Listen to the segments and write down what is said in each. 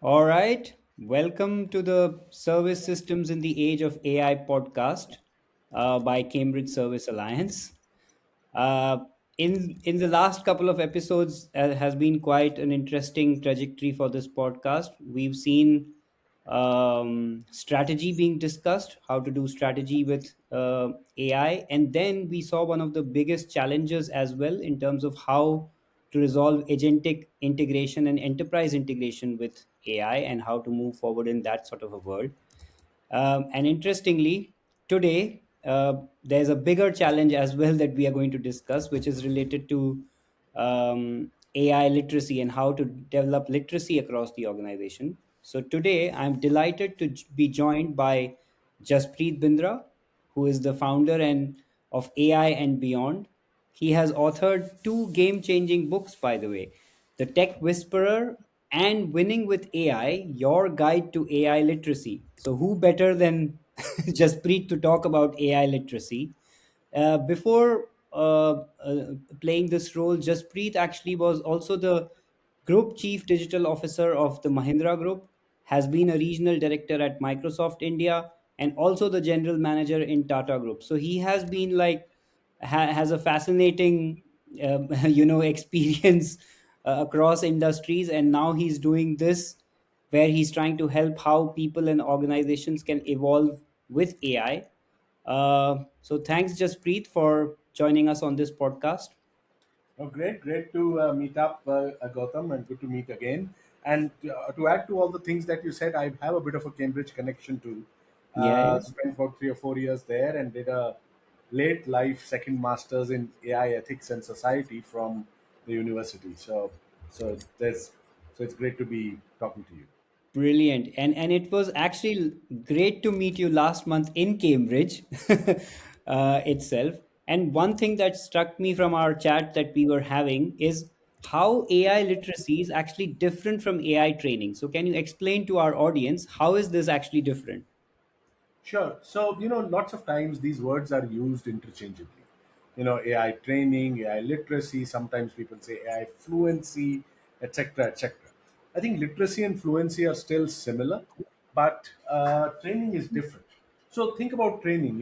All right. Welcome to the Service Systems in the Age of AI podcast by Cambridge Service Alliance. Uh, in the last couple of episodes has been quite an interesting trajectory for this podcast. We've seen strategy being discussed, how to do strategy with AI, and then we saw one of the biggest challenges as well in terms of how to resolve agentic integration and enterprise integration with AI and how to move forward in that sort of a world. And interestingly, today there's a bigger challenge as well that we are going to discuss, which is related to AI literacy and how to develop literacy across the organization. So today, I'm delighted to be joined by Jaspreet Bindra, who is the founder and of AI and Beyond. He has authored two game-changing books, by the way, The Tech Whisperer and Winning with AI, Your Guide to AI Literacy. So, who better than Jaspreet to talk about AI literacy? Before playing this role, Jaspreet actually was also the Group Chief Digital Officer of the Mahindra Group, has been a regional director at Microsoft India, and also the general manager in Tata Group. So he has been like has a fascinating experience across industries, and now he's doing this where he's trying to help how people and organizations can evolve with AI. So thanks, Jaspreet, for joining us on this podcast. Oh, great to meet up, Gautam, and good to meet again. And to add to all the things that you said, I have a bit of a Cambridge connection too. Yeah, yeah. Spent about 3 or 4 years there and did a late life second masters in AI ethics and society from the university. So it's great to be talking to you. Brilliant. And it was actually great to meet you last month in Cambridge itself. And one thing that struck me from our chat that we were having is how AI literacy is actually different from AI training. So can you explain to our audience how is this actually different? Sure. So, lots of times these words are used interchangeably. AI training, AI literacy, sometimes people say AI fluency, etc., etc. I think literacy and fluency are still similar, but training is different. So, think about training.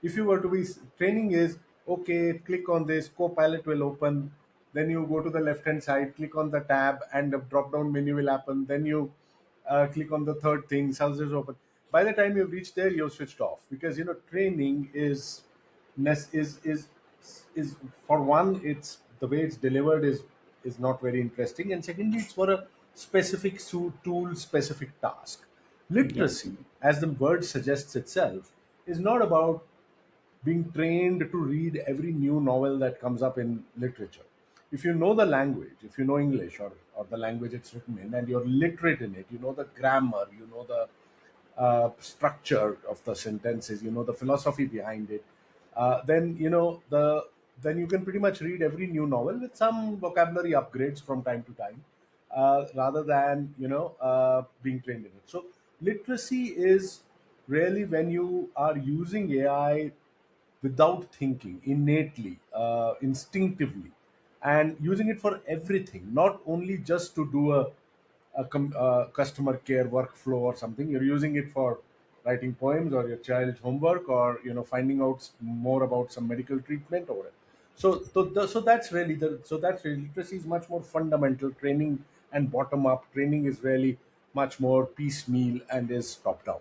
If you were to be training is okay, click on this, Copilot will open, then you go to the left hand side, click on the tab, and a drop down menu will happen. Then you click on the third thing, houses open. By the time you've reached there, you've switched off because training is for one, it's the way it's delivered is not very interesting, and secondly, it's for a specific tool, specific task. Yeah. Literacy, as the word suggests itself, is not about being trained to read every new novel that comes up in literature. If you know the language, if you know English or the language it's written in, and you're literate in it, you know the grammar, you know the structure of the sentences, you know the philosophy behind it, then then you can pretty much read every new novel with some vocabulary upgrades from time to time, rather than being trained in it. So literacy is really when you are using AI without thinking, innately, instinctively, and using it for everything, not only just to do a customer care workflow or something. You're using it for writing poems or your child's homework, or finding out more about some medical treatment or whatever. So that's really literacy is much more fundamental training, and bottom up training is really much more piecemeal and is top down.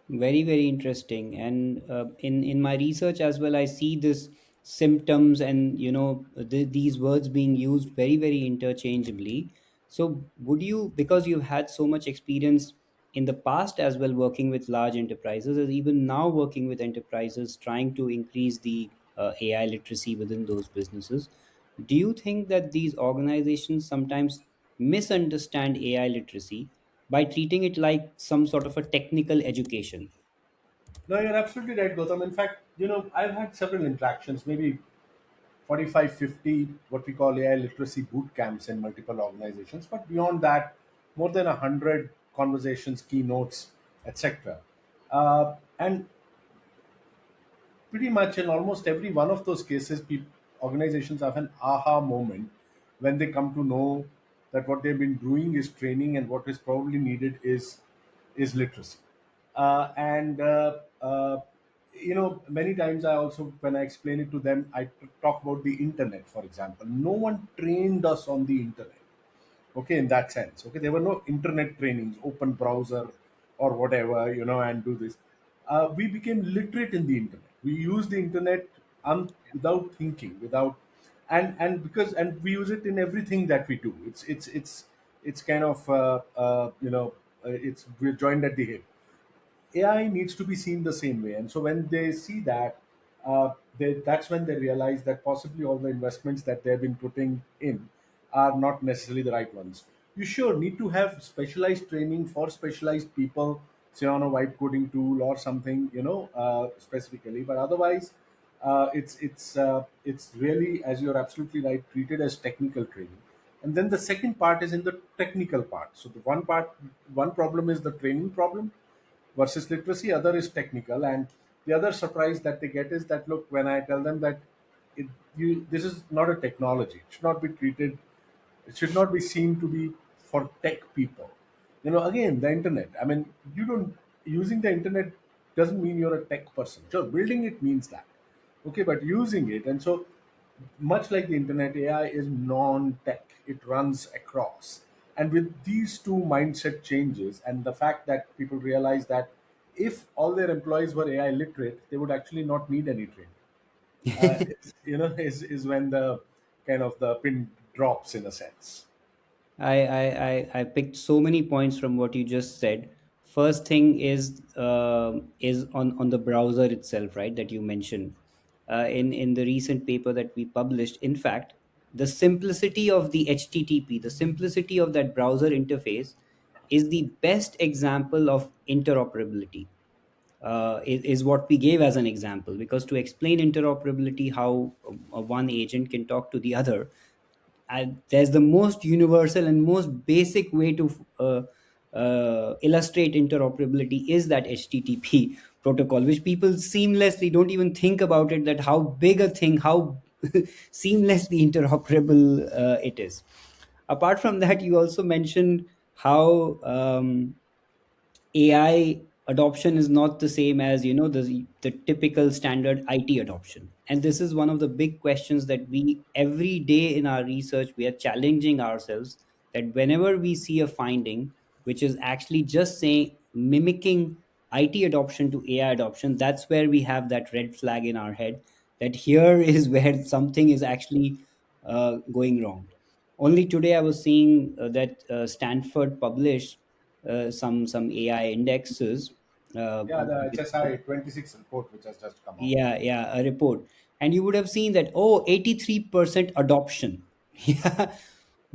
Very, very interesting. And in my research as well, I see this symptoms and these words being used very, very interchangeably. So would you, because you've had so much experience in the past as well working with large enterprises, as even now working with enterprises trying to increase the AI literacy within those businesses, do you think that these organizations sometimes misunderstand AI literacy by treating it like some sort of a technical education? No, you're absolutely right, Gautam. In fact, I've had several interactions, maybe 45, 50, what we call AI literacy boot camps in multiple organizations. But beyond that, more than 100 conversations, keynotes, etc. And pretty much in almost every one of those cases, organizations have an aha moment when they come to know that what they've been doing is training, and what is probably needed is literacy. And many times I also, when I explain it to them, I talk about the internet, for example. No one trained us on the internet, okay, in that sense. Okay, there were no internet trainings, open browser or whatever, and do this. We became literate in the internet. We use the internet without thinking, without, and because, and we use it in everything that we do. It's kind of it's, we're joined at the hip. AI needs to be seen the same way. And so when they see that, that's when they realize that possibly all the investments that they've been putting in are not necessarily the right ones. You sure need to have specialized training for specialized people, say on a vibe coding tool or something, specifically. But otherwise, it's really, as you're absolutely right, treated as technical training. And then the second part is in the technical part. So the one problem is the training problem versus literacy, other is technical. And the other surprise that they get is that, look, when I tell them that this is not a technology, it should not be treated, it should not be seen to be for tech people. Again, the internet, I mean, you don't, using the internet doesn't mean you're a tech person. Sure, building it means that, okay, but using it. And so, much like the internet, AI is non-tech, it runs across. And with these two mindset changes, and the fact that people realize that if all their employees were AI literate, they would actually not need any training. Is when the kind of the pin drops, in a sense. I picked so many points from what you just said. First thing is on the browser itself, right? That you mentioned in the recent paper that we published. In fact, the simplicity of the HTTP, the simplicity of that browser interface, is the best example of interoperability. Is what we gave as an example, because to explain interoperability, how one agent can talk to the other, there's the most universal and most basic way to illustrate interoperability is that HTTP protocol, which people seamlessly don't even think about it, that how big a thing, how seamlessly interoperable it is. Apart from that, you also mentioned how AI adoption is not the same as the typical standard IT adoption, and this is one of the big questions that we every day in our research we are challenging ourselves, that whenever we see a finding which is actually just saying mimicking IT adoption to AI adoption, that's where we have that red flag in our head, that here is where something is actually going wrong. Only today I was seeing that Stanford published some AI indexes. Yeah, the With, HSI 26 report, which has just come out. yeah, a report, and you would have seen that, oh, 83% adoption. Yeah,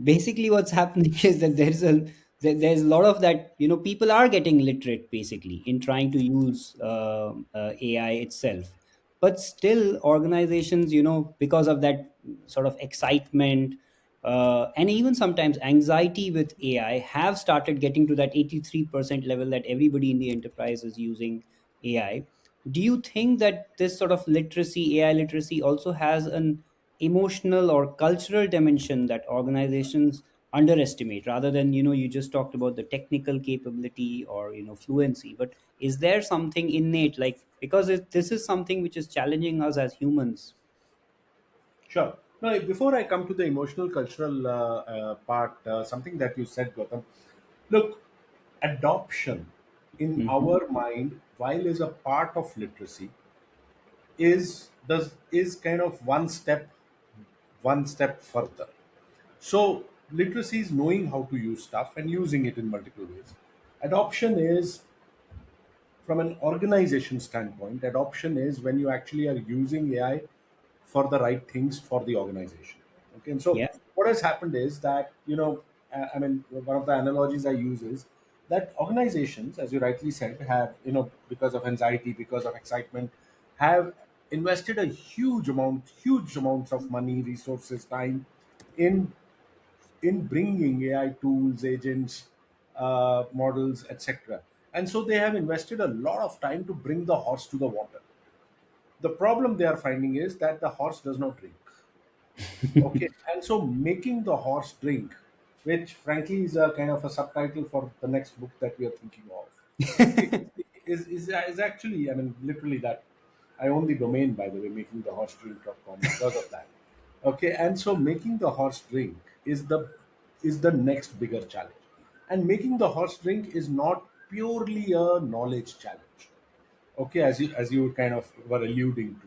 basically what's happening is that there's a lot of that, people are getting literate basically in trying to use AI itself. But still organizations, because of that sort of excitement, and even sometimes anxiety with AI, have started getting to that 83% level, that everybody in the enterprise is using AI. Do you think that this sort of literacy, AI literacy, also has an emotional or cultural dimension that organizations underestimate, rather than, you just talked about the technical capability or, fluency, but is there something innate, like, because this is something which is challenging us as humans? Sure. Now, before I come to the emotional cultural part, something that you said, Gautam, look, adoption in Hmm. our mind, while is a part of literacy, is kind of one step further. So literacy is knowing how to use stuff and using it in multiple ways. Adoption is, from an organization standpoint, adoption is when you actually are using AI for the right things for the organization. Okay, and so Yeah. what has happened is that, I mean, one of the analogies I use is that organizations, as you rightly said, have, because of anxiety, because of excitement, have invested a huge amounts of money, resources, time in bringing AI tools, agents, models, etc. And so they have invested a lot of time to bring the horse to the water. The problem they are finding is that the horse does not drink. Okay, and so making the horse drink which frankly is a kind of a subtitle for the next book that we are thinking of. Okay, is actually, I mean, literally that. I own the domain, by the way, makingthehorsedrink.com, because of that. Okay, and so making the horse drink is the next bigger challenge, and making the horse drink is not purely a knowledge challenge. Okay, as you kind of were alluding to.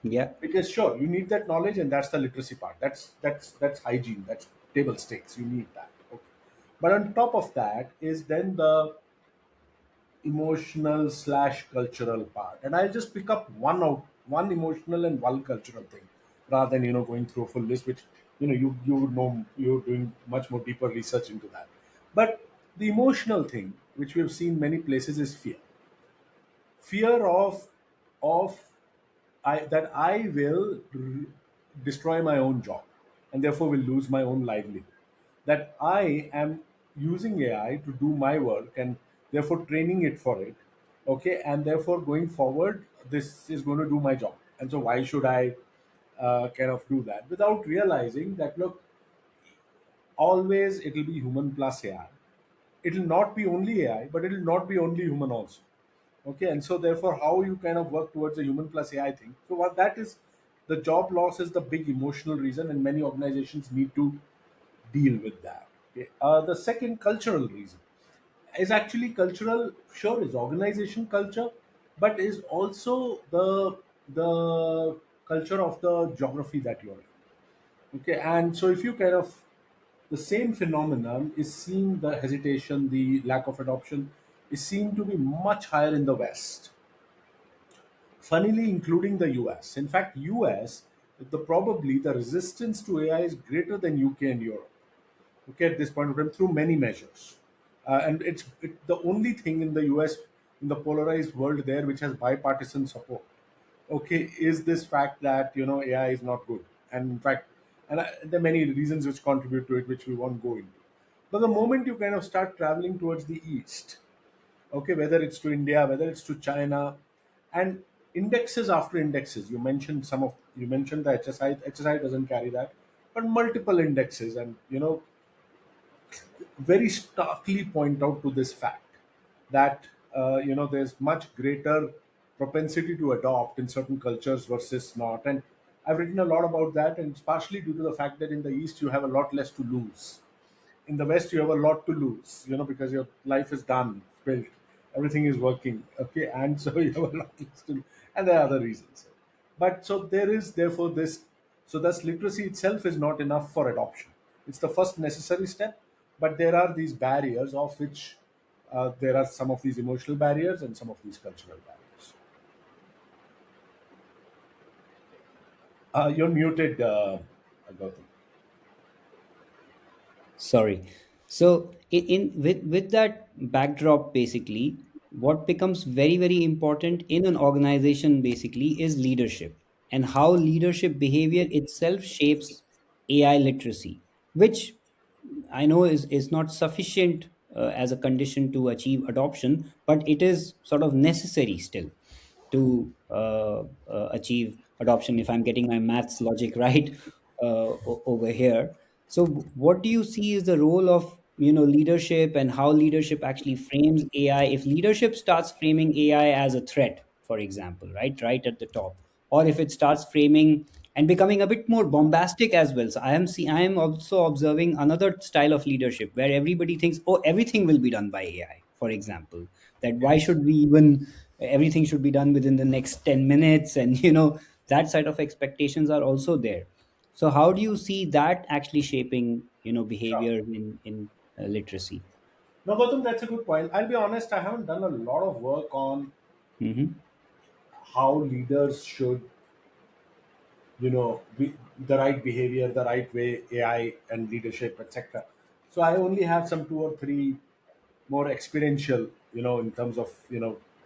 Okay? Yeah. Because sure, you need that knowledge, and that's the literacy part. That's hygiene. That's table stakes. You need that. Okay. But on top of that is then the emotional slash cultural part, and I'll just pick up one emotional and one cultural thing, rather than going through a full list, which you would know, you're doing much more deeper research into that. But the emotional thing, which we have seen many places, is fear of that I will destroy my own job, and therefore will lose my own livelihood. That I am using AI to do my work, and therefore training it for it. Okay, and therefore going forward, this is going to do my job. And so why should I kind of do that without realizing that, look, always it will be human plus AI. It will not be only AI, but it will not be only human also. Okay, and so therefore, how you kind of work towards a human plus AI thing. So what that is, the job loss is the big emotional reason, and many organizations need to deal with that. Okay, the second cultural reason is actually cultural. Sure, is organization culture, but is also the culture of the geography that you're in. Okay, and so if you kind of, the same phenomenon is seen, the hesitation, the lack of adoption is seen to be much higher in the West, funnily including the US. In fact, US, probably the resistance to AI is greater than UK and Europe. Okay, at this point of time, through many measures, and the only thing in the US, in the polarized world there, which has bipartisan support. Okay, is this fact that AI is not good, and in fact, there are many reasons which contribute to it, which we won't go into. But the moment you kind of start traveling towards the east, okay, whether it's to India, whether it's to China, and indexes after indexes, you mentioned the HSI doesn't carry that, but multiple indexes, and very starkly point out to this fact that there's much greater propensity to adopt in certain cultures versus not. And I've written a lot about that, and it's partially due to the fact that in the east you have a lot less to lose. In the west you have a lot to lose, because your life is done, built, everything is working. Okay, and so you have a lot less to, and there are other reasons. But so there is therefore this, so thus literacy itself is not enough for adoption. It's the first necessary step, but there are these barriers, of which there are some of these emotional barriers and some of these cultural barriers. You're muted, Gautam. Sorry. So in with that backdrop, basically, what becomes very very important in an organization basically is leadership, and how leadership behavior itself shapes AI literacy, which I know is not sufficient as a condition to achieve adoption, but it is sort of necessary still to achieve adoption. If I'm getting my maths logic right over here. So, what do you see is the role of leadership, and how leadership actually frames AI? If leadership starts framing AI as a threat, for example, right at the top, or if it starts framing and becoming a bit more bombastic as well. So I am also observing another style of leadership where everybody thinks, oh, everything will be done by AI, for example. That why Yes. should we even, everything should be done within the next 10 minutes, and that side of expectations are also there. So how do you see that actually shaping Sure. behavior in literacy? No, Gautam, that's a good point. I'll be honest, I haven't done a lot of work on Hmm. how leaders should, be the right behavior, the right way, AI and leadership, etc. So I only have some two or three more experiential, in terms of,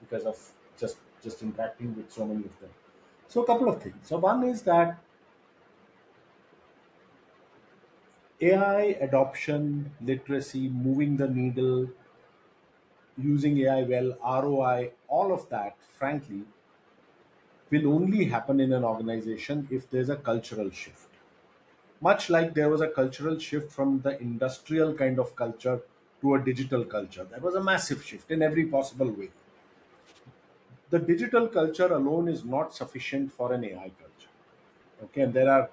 because of just interacting with so many of them. So a couple of things. So one is that AI adoption, literacy, moving the needle, using AI well, ROI, all of that, frankly, will only happen in an organization if there's a cultural shift. much like there was a cultural shift from the industrial kind of culture to a digital culture. There was a massive shift in every possible way. The digital culture alone is not sufficient for an AI culture. Okay, and there are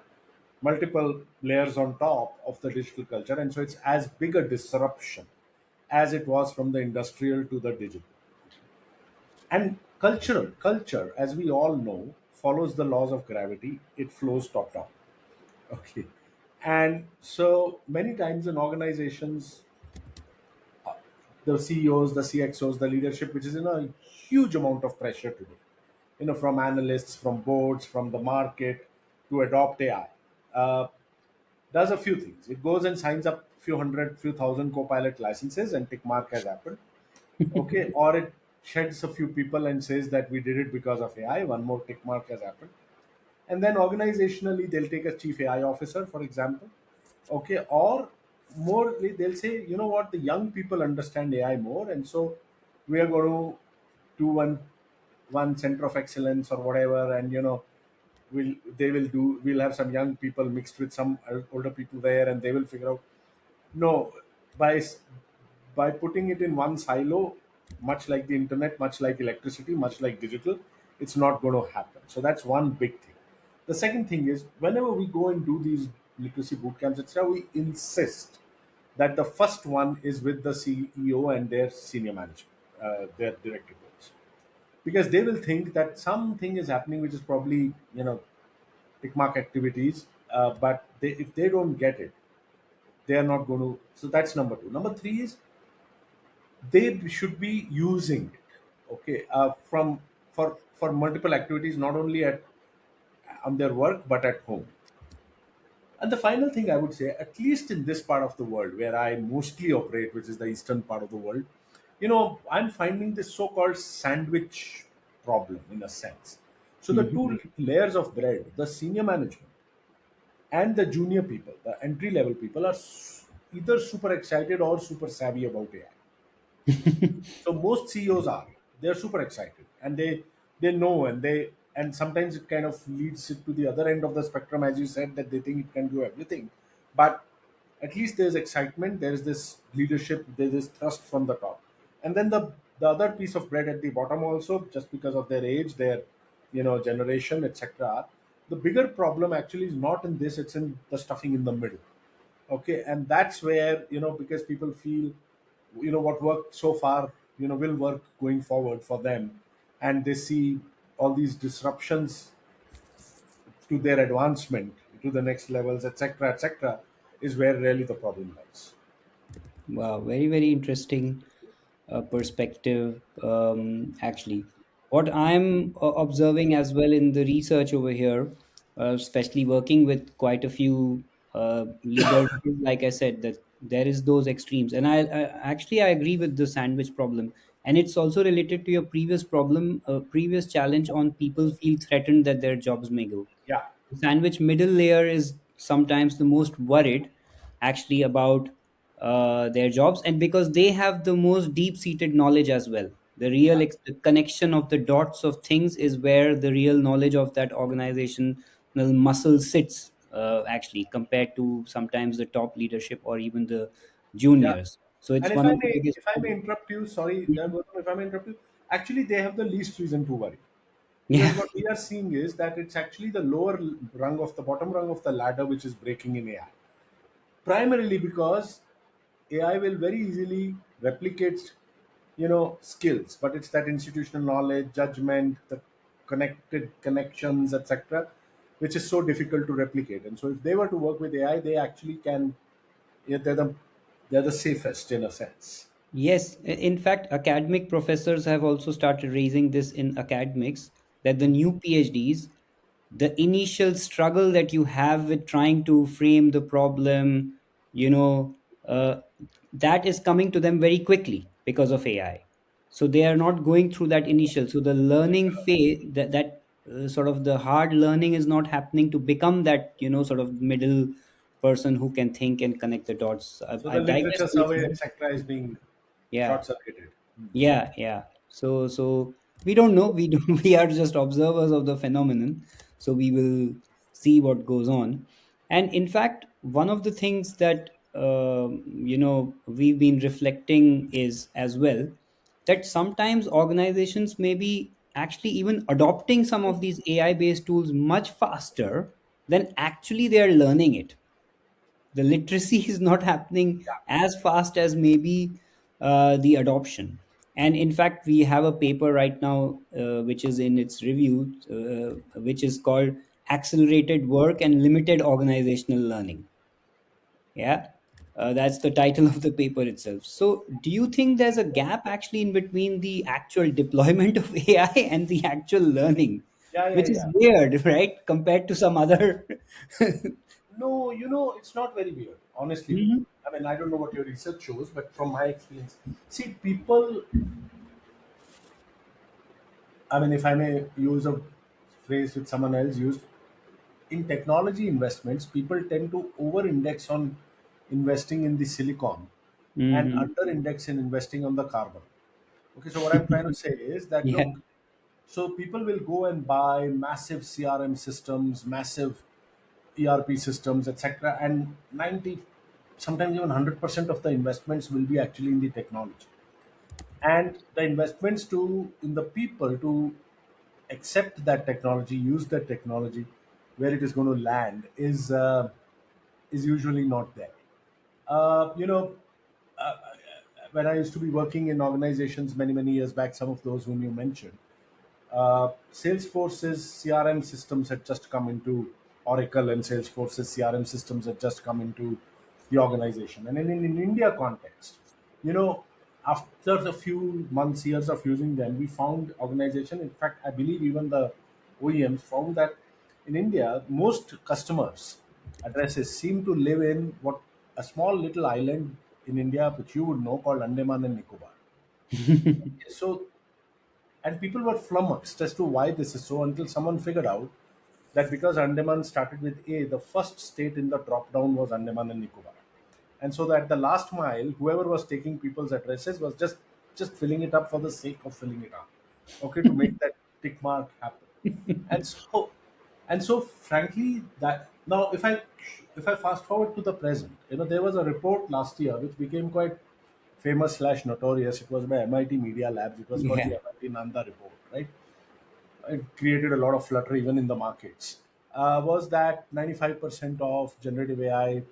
multiple layers on top of the digital culture, and so it's as big a disruption as it was from the industrial to the digital. And culture, as we all know, follows the laws of gravity. It flows top down. Okay, and so many times in organizations, the CEOs, the CXOs, the leadership, which is in a huge amount of pressure today, from analysts, from boards, from the market to adopt AI, does a few things. It goes and signs up few hundred, few thousand Copilot licenses and tick mark has happened. Okay, or it sheds a few people and says that we did it because of AI. One more tick mark has happened, and then organizationally they'll take a chief AI officer, for example. Okay, or more they'll say, you know what, the young people understand AI more, and so we are going to do one center of excellence or whatever, and we'll have some young people mixed with some older people there, and they will figure out. No, by s- by putting it in one silo, much like the internet, much like electricity, much like digital, it's not going to happen. So that's one big thing. The second thing is, whenever we go and do these literacy boot camps, etc., we insist that the first one is with the CEO and their senior management, their direct reports, because they will think that something is happening, which is probably tick mark activities, but if they don't get it, they are not going to. So that's number two. Number three is they should be using it, okay, from for multiple activities, not only at on their work but at home. And the final thing I would say, at least in this part of the world where I mostly operate, which is the eastern part of the world, I'm finding this so-called sandwich problem in a sense. So the two layers of bread, the senior management and the junior people, the entry level people, are either super excited or super savvy about AI. So most CEOs are, they're super excited, and they know, and sometimes it kind of leads it to the other end of the spectrum, as you said, that they think it can do everything. But at least there's excitement, there's this leadership, there's this thrust from the top. And then the other piece of bread at the bottom also, just because of their age, their generation, etc. The bigger problem actually is not in this, it's in the stuffing in the middle. Okay, and that's where, because people feel, what worked so far, will work going forward for them, and they see all these disruptions to their advancement to the next levels, etc., etc., is where really the problem lies. Wow, very, very interesting perspective, actually. What I'm observing as well in the research over here, especially working with quite a few leaders, is, like I said, that there is those extremes. And I agree with the sandwich problem. And it's also related to your previous problem, previous challenge on people feel threatened that their jobs may go. Yeah. The sandwich middle layer is sometimes the most worried actually about their jobs, and because they have the most deep seated knowledge as well. The real the connection of the dots of things is where the real knowledge of that organizational muscle sits, actually, compared to sometimes the top leadership or even the Yeah. juniors. So it's And one of the biggest if I may problems. interrupt you, sorry, Mhm. Gautam, if I may interrupt you, actually they have the least reason to worry, because Yeah. what we are seeing is that it's actually the lower rung of the bottom rung of the ladder which is breaking in AI, primarily because AI will very easily replicate, skills, but it's that institutional knowledge, judgment, the connected connections, etc., which is so difficult to replicate. And so, if they were to work with AI, they actually can. Yeah, they're the safest in a sense. Yes, in fact, academic professors have also started raising this in academics, that the new PhDs, the initial struggle that you have with trying to frame the problem, you know, that is coming to them very quickly because of AI. So they are not going through that initial. So the learning phase, that sort of the hard learning is not happening to become that, sort of middle person who can think and connect the dots. So I the digress literature a little survey, bit. etc., is being Yeah. short circuited. Yeah. So we don't know. We do, we are just observers of the phenomenon. So we will see what goes on. And in fact, one of the things that we've been reflecting is as well that sometimes organizations may be actually even adopting some of these AI based tools much faster than actually they are learning it. The literacy is not happening as fast as maybe the adoption. And in fact, we have a paper right now which is in its review, which is called Accelerated Work and Limited Organizational Learning. Yeah, that's the title of the paper itself. So do you think there's a gap actually in between the actual deployment of AI and the actual learning, Yeah, yeah, which is yeah. weird, right, compared to some other? No, it's not very weird, honestly. Mhm. I mean, I don't know what your research shows, but from my experience, see, people, I mean, if I may use a phrase which someone else used, in technology investments, people tend to over index on investing in the silicon and Mhm. under index in investing on the carbon. Okay, so what I'm trying to say is that Yeah. look, so people will go and buy massive CRM systems, massive ERP systems, etc., and 90, sometimes even 100% of the investments will be actually in the technology, and the investments to in the people to accept that technology, use that technology, where it is going to land is usually not there. Uh, you know, uh, when I used to be working in organizations many years back, some of those whom you mentioned, Salesforce's CRM systems had just come into Oracle, and Salesforce's CRM systems had just come into the organization. And in India context, you know, after a few months, years of using them, we found organization. In fact, I believe even the OEMs found that in India, most customers addresses seem to live in what a small little island in India, which you would know, called Andaman and Nicobar. So, and people were flummoxed as to why this is so until someone figured out that because Andaman started with A, the first state in the drop down was Andaman and Nicobar. And so that the last mile, whoever was taking people's addresses was just filling it up for the sake of filling it up. Okay, to make that tick mark happen. And so frankly, that now if I fast forward to the present, there was a report last year which became quite famous slash notorious. It was by MIT Media Labs. It was called the Yeah. MIT Nanda report, right? It created a lot of flutter even in the markets. Was that 95% of generative AI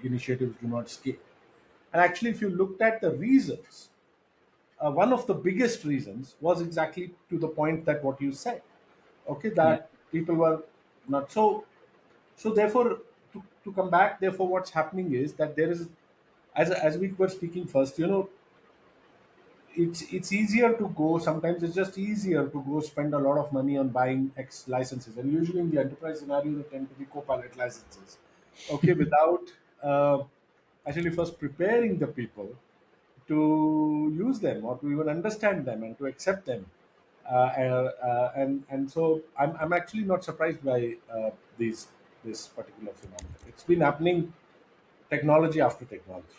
initiatives do not scale? And actually, if you looked at the reasons, one of the biggest reasons was exactly to the point that what you said. Okay, Yeah. that people were not so. So therefore, to come back, therefore, what's happening is that there is, as we were speaking first, it's easier to go, sometimes it's just easier to go spend a lot of money on buying X licenses, and usually in the enterprise scenario they tend to be copilot licenses, okay, without actually first preparing the people to use them or to even understand them and to accept them. And so I'm actually not surprised by these this particular phenomenon. It's been happening, technology after technology.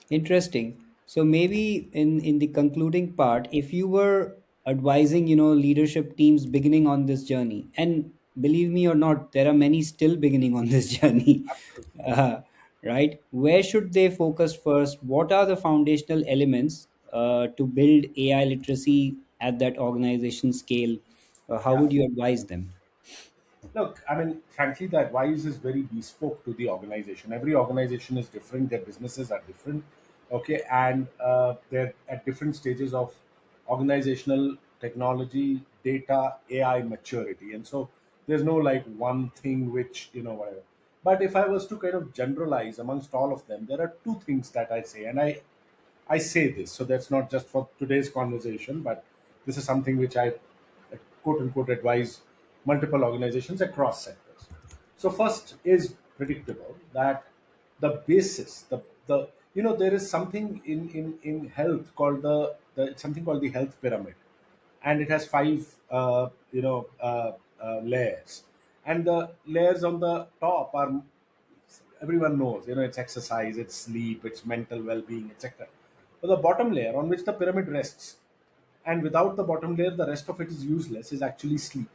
Interesting. So maybe in the concluding part, if you were advising, leadership teams beginning on this journey, and believe me or not, there are many still beginning on this journey, Absolutely. uh, right? Where should they focus first? What are the foundational elements to build AI literacy at that organization scale? How Yeah. would you advise them? Look, I mean, frankly, the advice is very bespoke to the organization. Every organization is different, their businesses are different, okay, and they're at different stages of organizational technology, data, AI maturity. And so there's no like one thing which, whatever. But if I was to kind of generalize amongst all of them, there are two things that I say, and I say this, so that's not just for today's conversation, but this is something which I quote unquote advise multiple organizations across sectors. So first is predictable that the basis, the there is something in health called the something called the health pyramid, and it has five layers, and the layers on the top are, everyone knows, it's exercise, it's sleep, it's mental well-being, etc. But the bottom layer on which the pyramid rests, and without the bottom layer the rest of it is useless, is actually sleep.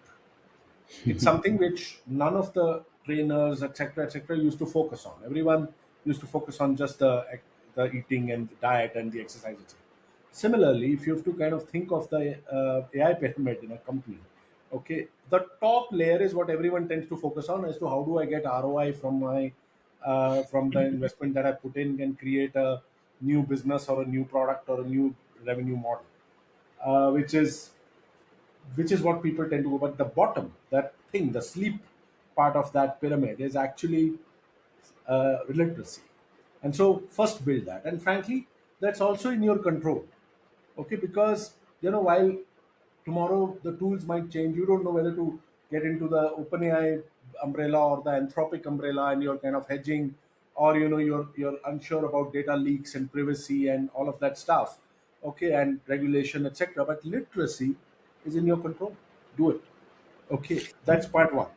It's something which none of the trainers, etc., used to focus on. Everyone used to focus on just the eating and the diet and the exercise, etc. Similarly, if you have to kind of think of the AI pyramid in a company, okay, the top layer is what everyone tends to focus on as to how do I get ROI from my from the investment that I put in and create a new business or a new product or a new revenue model, which is what people tend to go. But the bottom, that thing, the sleep part of that pyramid is actually literacy. And so first build that. And frankly, that's also in your control. Okay, because while tomorrow the tools might change, you don't know whether to get into the OpenAI umbrella or the Anthropic umbrella, and you're kind of hedging, or you're unsure about data leaks and privacy and all of that stuff. Okay, and regulation, etc. But literacy is in your control. Do it. Okay, that's part one.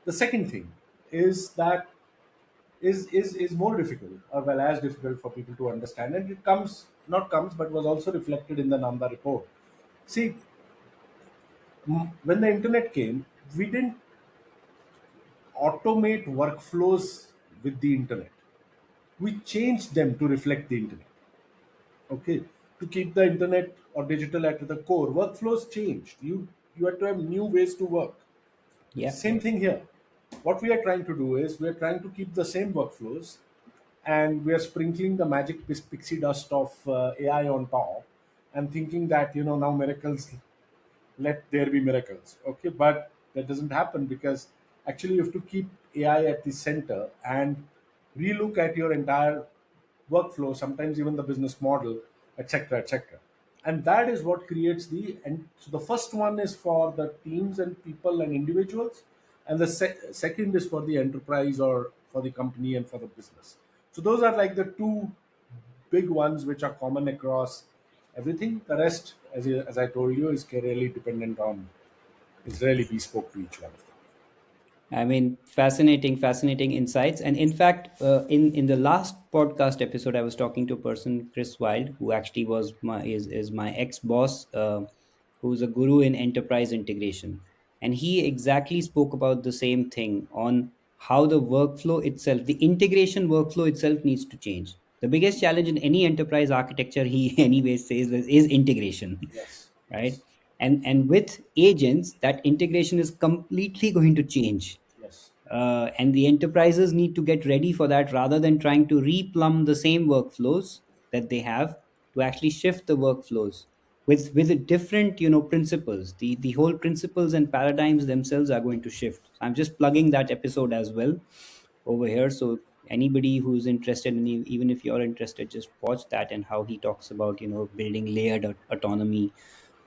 The second thing is that is more difficult, or well, as difficult for people to understand, and it comes not comes but was also reflected in the Nanda report. See, when the internet came, we didn't automate workflows with the internet. We changed them to reflect the internet. Okay, to keep the internet or digital at the core, workflows changed. You had to have new ways to work. Yeah. Same thing here. What we are trying to do is we are trying to keep the same workflows, and we are sprinkling the magic pixie dust of AI on top, and thinking that now miracles, let there be miracles. Okay, but that doesn't happen, because actually you have to keep AI at the center and relook at your entire workflow, sometimes even the business model, etc., etc. And that is what creates and so the first one is for the teams and people and individuals, and the second is for the enterprise or for the company and for the business. So those are like the two big ones which are common across everything. The rest, as I told you, is really dependent on, is really bespoke to each one of them. I mean, fascinating insights. And in fact, in the last podcast episode, I was talking to a person, Chris Wild, who actually was my is my ex boss, who's a guru in enterprise integration, and he exactly spoke about the same thing on how the workflow itself, the integration workflow itself, needs to change. The biggest challenge in any enterprise architecture, he anyways says, is integration, Yes, right? yes, And with agents, that integration is completely going to change, yes. and the enterprises need to get ready for that, rather than trying to replumb the same workflows that they have, to actually shift the workflows with a different principles. The whole principles and paradigms themselves are going to shift. So I'm just plugging that episode as well over here. So anybody who's interested, and even if you're interested, just watch that, and how he talks about building layered autonomy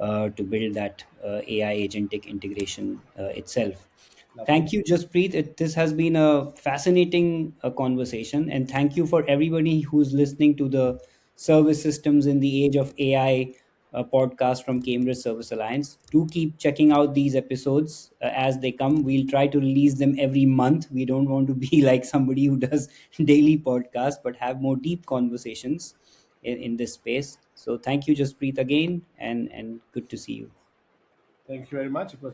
to build that AI agentic integration itself. Lovely. Thank you, Jaspreet. This has been a fascinating conversation, and thank you for everybody who's listening to the Service Systems in the Age of AI podcast from Cambridge Service Alliance. Do keep checking out these episodes as they come. We'll try to release them every month. We don't want to be like somebody who does daily podcasts, but have more deep conversations in this space. So thank you, Jaspreet, again, and good to see you. Thank you very much. It was